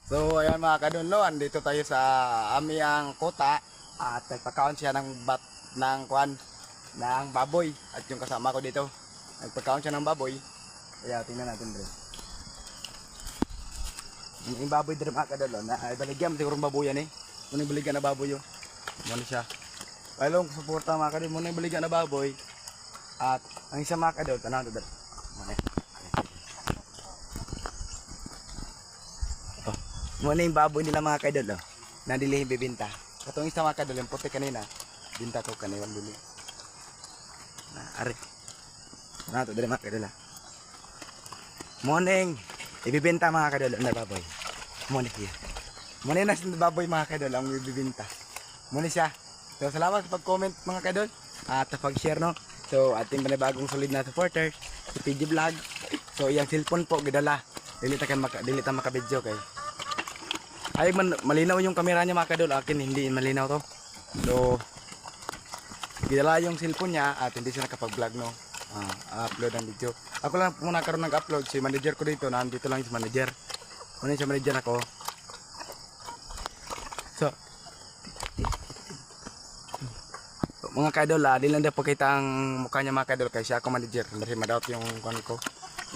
So ayan mga kadunlo, andito tayo sa aming kota at nagpa-count siya ng kwan ng baboy at yung kasama ko dito. Nagpa-count siya ng baboy. Kaya tingnan natin dre. Yung baboy dre mga kadunlo, na baligyan mo siguro baboy yan eh. Muna baligyan na baboy yun. Muna siya. Palong suporta mga kadunlo, muna baligyan na baboy. At ang isa mga kadunlo, tanaw dre. Muna. Muna yung baboy nila mga kaidol, oh. Nadilihin bibinta. Katong isa mga kaidol, yung puti kanina. Binta ko kanilang bili. Ari. Na to dali mga kaidol. Morning. Ibibenta mga kaidol na baboy. Morning here. Morning na sa baboy mga kaidol ang ibibinta. Morning siya. So salamat sa pag-comment mga kaidol at sa pag-share no. So ating panibagong solid na supporter si PG Vlog. So iyang cellphone po gidala. Dili ta maka-video kay. Ay malinaw yung camera niya mga kadol, akin hindi malinaw to. So gidala yung cellphone niya at hindi siya nakapag-vlog no. Upload ang video. Ako lang muna karon nag-upload, si manager ko dito, nandito lang si manager. Ano si manager ako. So mga kadol, di lang daw pakita ang mukha niya mga kadol kasi ako manager. Kasi madawat yung kuan ko.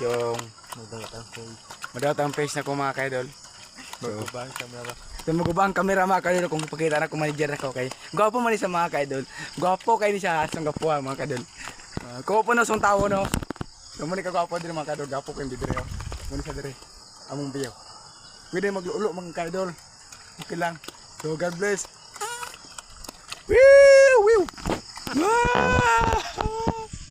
Yung madawat ang face na ko mga kadol. Magubah ang kamera mga kaidol kung ipakita na kung manager ako kay. Gwapo man sa mga kaidol. Gwapo kay ni siya asang gwapo mga kaidol. Gwapo na song tao no. So muni ka gwapo din mga kaidol, gwapo kay bidre. Muni sa dire. Among biyo. Pwede maglulo mga kaidol. Okay lang. So God bless. Woo! Woo!